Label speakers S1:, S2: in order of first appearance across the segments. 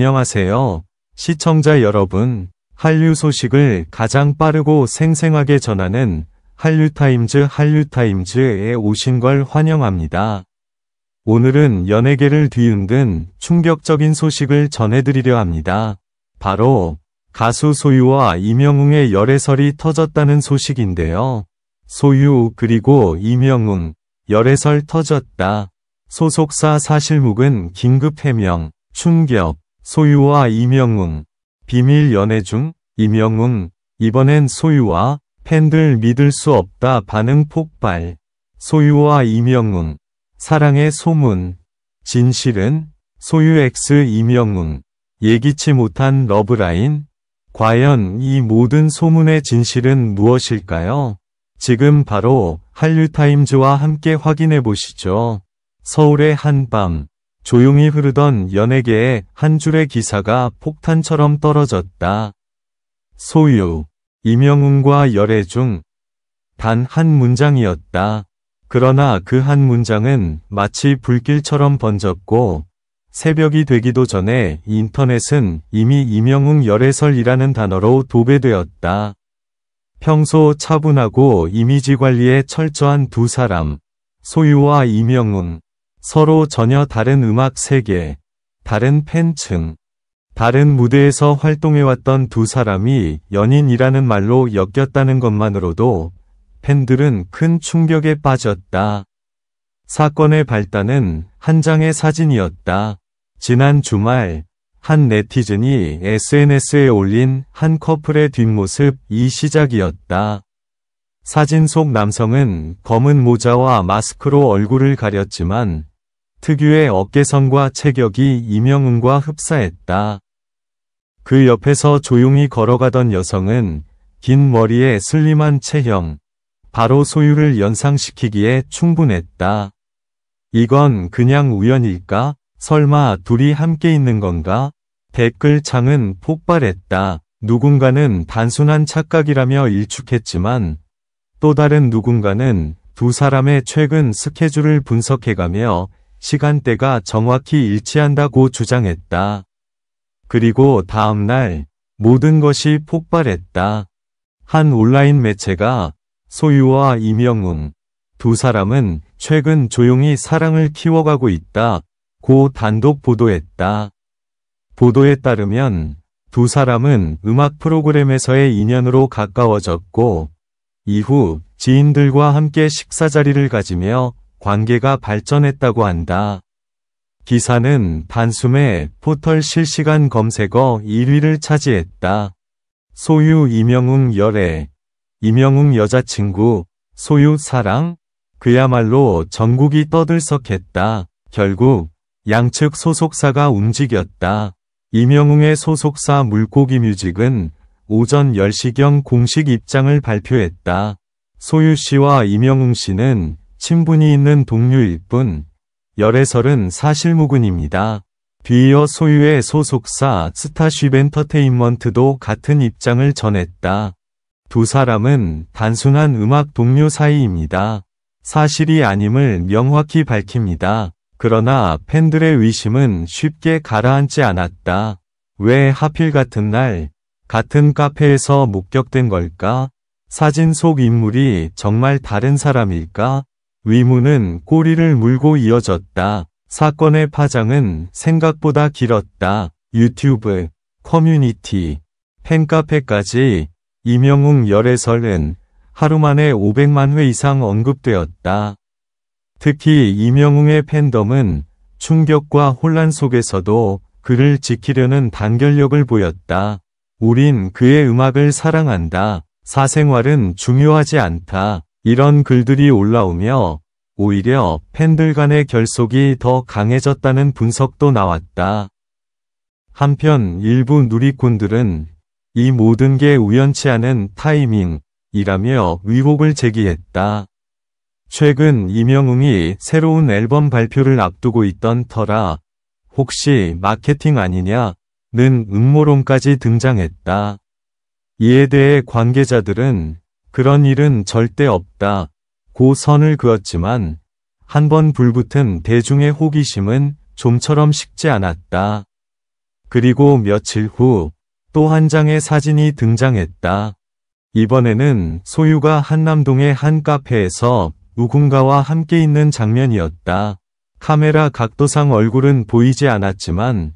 S1: 안녕하세요. 시청자 여러분, 한류 소식을 가장 빠르고 생생하게 전하는 한류타임즈에 오신 걸 환영합니다. 오늘은 연예계를 뒤흔든 충격적인 소식을 전해드리려 합니다. 바로 가수 소유와 이명웅의 열애설이 터졌다는 소식인데요. 소유 그리고 이명웅, 열애설 터졌다. 소속사 사실묵은 긴급 해명, 충격, 소유와 이명웅, 비밀 연애 중, 이명웅, 이번엔 소유와 팬들 믿을 수 없다 반응 폭발, 소유와 이명웅, 사랑의 소문, 진실은, 소유 X 이명웅, 예기치 못한 러브라인, 과연 이 모든 소문의 진실은 무엇일까요? 지금 바로 한류타임즈와 함께 확인해 보시죠. 서울의 한밤, 조용히 흐르던 연예계의 한 줄의 기사가 폭탄처럼 떨어졌다. 소유, 이명웅과 열애 중 단 한 문장이었다. 그러나 그 한 문장은 마치 불길처럼 번졌고 새벽이 되기도 전에 인터넷은 이미 이명웅 열애설이라는 단어로 도배되었다. 평소 차분하고 이미지 관리에 철저한 두 사람, 소유와 이명웅, 서로 전혀 다른 음악 세계, 다른 팬층, 다른 무대에서 활동해왔던 두 사람이 연인이라는 말로 엮였다는 것만으로도 팬들은 큰 충격에 빠졌다. 사건의 발단은 한 장의 사진이었다. 지난 주말 한 네티즌이 SNS에 올린 한 커플의 뒷모습이 시작이었다. 사진 속 남성은 검은 모자와 마스크로 얼굴을 가렸지만 특유의 어깨선과 체격이 이명웅과 흡사했다. 그 옆에서 조용히 걸어가던 여성은 긴 머리에 슬림한 체형, 바로 소유를 연상시키기에 충분했다. 이건 그냥 우연일까? 설마 둘이 함께 있는 건가? 댓글창은 폭발했다. 누군가는 단순한 착각이라며 일축했지만 또 다른 누군가는 두 사람의 최근 스케줄을 분석해가며 시간대가 정확히 일치한다고 주장했다. 그리고 다음 날 모든 것이 폭발했다. 한 온라인 매체가 소유와 이명웅, 두 사람은 최근 조용히 사랑을 키워가고 있다고 단독 보도했다. 보도에 따르면 두 사람은 음악 프로그램에서의 인연으로 가까워졌고 이후 지인들과 함께 식사 자리를 가지며 관계가 발전했다고 한다. 기사는 단숨에 포털 실시간 검색어 1위를 차지했다. 소유 이명웅 열애, 이명웅 여자친구, 소유 사랑? 그야말로 전국이 떠들썩했다. 결국 양측 소속사가 움직였다. 이명웅의 소속사 물고기뮤직은 오전 10시경 공식 입장을 발표했다. 소유 씨와 이명웅 씨는 친분이 있는 동료일 뿐, 열애설은 사실무근입니다. 뒤이어 소유의 소속사 스타쉽 엔터테인먼트도 같은 입장을 전했다. 두 사람은 단순한 음악 동료 사이입니다. 사실이 아님을 명확히 밝힙니다. 그러나 팬들의 의심은 쉽게 가라앉지 않았다. 왜 하필 같은 날, 같은 카페에서 목격된 걸까? 사진 속 인물이 정말 다른 사람일까? 의문은 꼬리를 물고 이어졌다. 사건의 파장은 생각보다 길었다. 유튜브, 커뮤니티, 팬카페까지 이명웅 열애설은 하루 만에 500만 회 이상 언급되었다. 특히 이명웅의 팬덤은 충격과 혼란 속에서도 그를 지키려는 단결력을 보였다. 우린 그의 음악을 사랑한다. 사생활은 중요하지 않다. 이런 글들이 올라오며 오히려 팬들 간의 결속이 더 강해졌다는 분석도 나왔다. 한편 일부 누리꾼들은 이 모든 게 우연치 않은 타이밍이라며 의혹을 제기했다. 최근 이명웅이 새로운 앨범 발표를 앞두고 있던 터라 혹시 마케팅 아니냐는 음모론까지 등장했다. 이에 대해 관계자들은 그런 일은 절대 없다고 선을 그었지만 한번 불붙은 대중의 호기심은 좀처럼 식지 않았다. 그리고 며칠 후 또 한 장의 사진이 등장했다. 이번에는 소유가 한남동의 한 카페에서 누군가와 함께 있는 장면이었다. 카메라 각도상 얼굴은 보이지 않았지만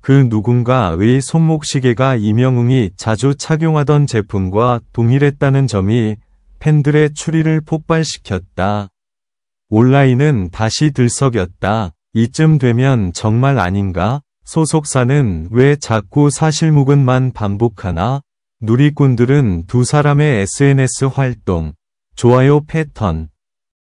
S1: 그 누군가의 손목시계가 이명웅이 자주 착용하던 제품과 동일했다는 점이 팬들의 추리를 폭발시켰다. 온라인은 다시 들썩였다. 이쯤 되면 정말 아닌가? 소속사는 왜 자꾸 사실무근만 반복하나? 누리꾼들은 두 사람의 SNS 활동, 좋아요 패턴,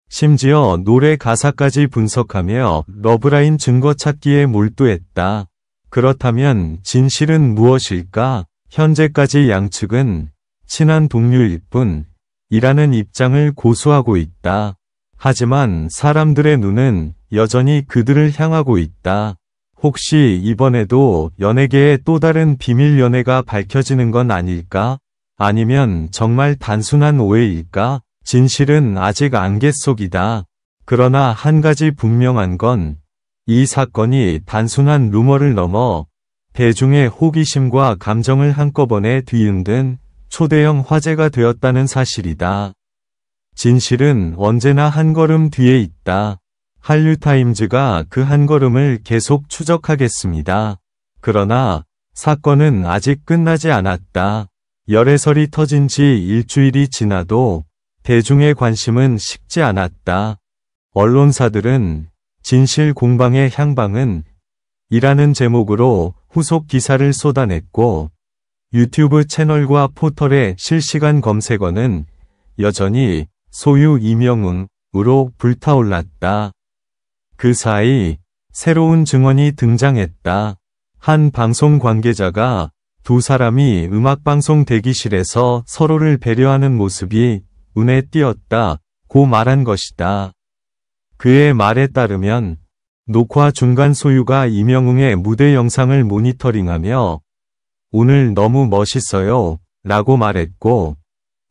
S1: 심지어 노래 가사까지 분석하며 러브라인 증거 찾기에 몰두했다. 그렇다면 진실은 무엇일까? 현재까지 양측은 친한 동료일 뿐이라는 입장을 고수하고 있다. 하지만 사람들의 눈은 여전히 그들을 향하고 있다. 혹시 이번에도 연예계의 또 다른 비밀 연애가 밝혀지는 건 아닐까? 아니면 정말 단순한 오해일까? 진실은 아직 안개 속이다. 그러나 한 가지 분명한 건 이 사건이 단순한 루머를 넘어 대중의 호기심과 감정을 한꺼번에 뒤흔든 초대형 화제가 되었다는 사실이다. 진실은 언제나 한 걸음 뒤에 있다. 한류타임즈가 그 한 걸음을 계속 추적하겠습니다. 그러나 사건은 아직 끝나지 않았다. 열애설이 터진 지 일주일이 지나도 대중의 관심은 식지 않았다. 언론사들은 진실 공방의 향방은 이라는 제목으로 후속 기사를 쏟아냈고 유튜브 채널과 포털의 실시간 검색어는 여전히 소유 이명웅으로 불타올랐다. 그 사이 새로운 증언이 등장했다. 한 방송 관계자가 두 사람이 음악방송 대기실에서 서로를 배려하는 모습이 눈에 띄었다고 말한 것이다. 그의 말에 따르면 녹화 중간 소유가 이명웅의 무대 영상을 모니터링하며 오늘 너무 멋있어요 라고 말했고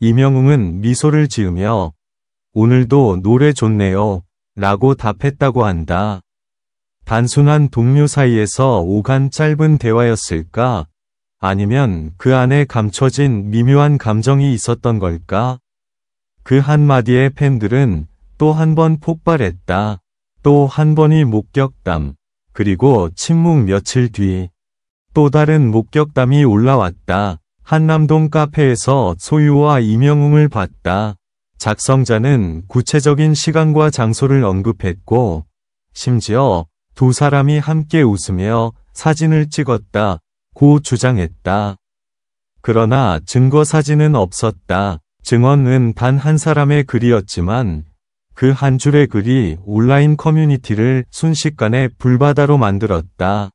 S1: 이명웅은 미소를 지으며 오늘도 노래 좋네요 라고 답했다고 한다. 단순한 동료 사이에서 오간 짧은 대화였을까? 아니면 그 안에 감춰진 미묘한 감정이 있었던 걸까? 그 한마디에 팬들은 또 한 번 폭발했다. 또 한 번이 목격담, 그리고 침묵 며칠 뒤 또 다른 목격담이 올라왔다. 한남동 카페에서 소유와 이명웅을 봤다. 작성자는 구체적인 시간과 장소를 언급했고 심지어 두 사람이 함께 웃으며 사진을 찍었다고 주장했다. 그러나 증거 사진은 없었다. 증언은 단 한 사람의 글이었지만 그 한 줄의 글이 온라인 커뮤니티를 순식간에 불바다로 만들었다.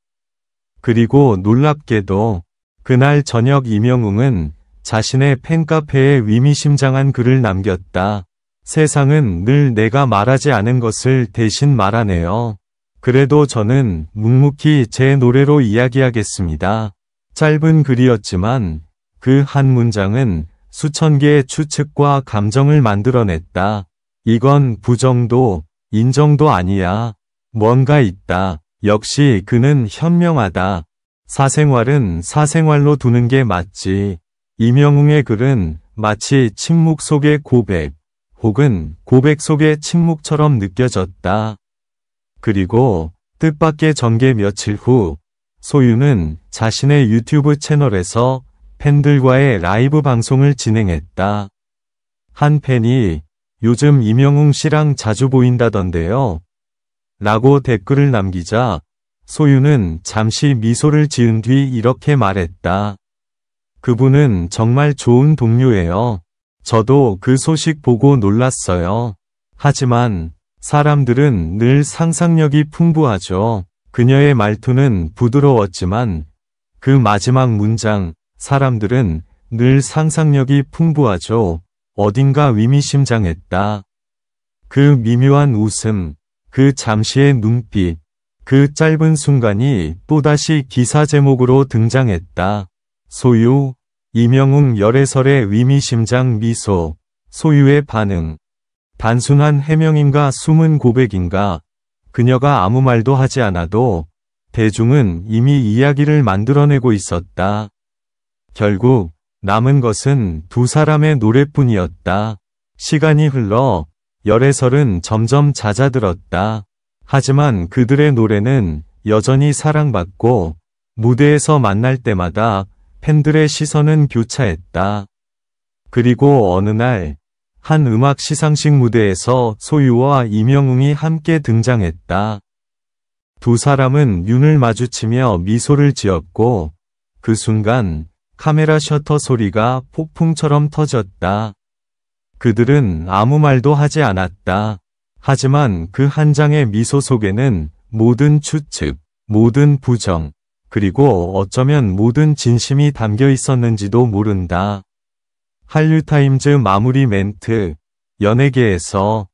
S1: 그리고 놀랍게도 그날 저녁 이명웅은 자신의 팬카페에 의미심장한 글을 남겼다. 세상은 늘 내가 말하지 않은 것을 대신 말하네요. 그래도 저는 묵묵히 제 노래로 이야기하겠습니다. 짧은 글이었지만 그 한 문장은 수천 개의 추측과 감정을 만들어냈다. 이건 부정도, 인정도 아니야. 뭔가 있다. 역시 그는 현명하다. 사생활은 사생활로 두는 게 맞지. 이명웅의 글은 마치 침묵 속의 고백, 혹은 고백 속의 침묵처럼 느껴졌다. 그리고 뜻밖의 전개 며칠 후, 소유는 자신의 유튜브 채널에서 팬들과의 라이브 방송을 진행했다. 한 팬이 요즘 이명웅 씨랑 자주 보인다던데요. 라고 댓글을 남기자 소유는 잠시 미소를 지은 뒤 이렇게 말했다. 그분은 정말 좋은 동료예요. 저도 그 소식 보고 놀랐어요. 하지만 사람들은 늘 상상력이 풍부하죠. 그녀의 말투는 부드러웠지만 그 마지막 문장, 사람들은 늘 상상력이 풍부하죠. 어딘가 의미심장했다. 그 미묘한 웃음, 그 잠시의 눈빛, 그 짧은 순간이 또다시 기사 제목으로 등장했다. 소유, 이명웅 열애설의 의미심장 미소, 소유의 반응. 단순한 해명인가 숨은 고백인가? 그녀가 아무 말도 하지 않아도 대중은 이미 이야기를 만들어내고 있었다. 결국 남은 것은 두 사람의 노래뿐이었다. 시간이 흘러 열애설은 점점 잦아들었다. 하지만 그들의 노래는 여전히 사랑받고 무대에서 만날 때마다 팬들의 시선은 교차했다. 그리고 어느 날 한 음악 시상식 무대에서 소유와 이명웅이 함께 등장했다. 두 사람은 눈을 마주치며 미소를 지었고 그 순간 카메라 셔터 소리가 폭풍처럼 터졌다. 그들은 아무 말도 하지 않았다. 하지만 그 한 장의 미소 속에는 모든 추측, 모든 부정, 그리고 어쩌면 모든 진심이 담겨 있었는지도 모른다. 한류타임즈 마무리 멘트. 연예계에서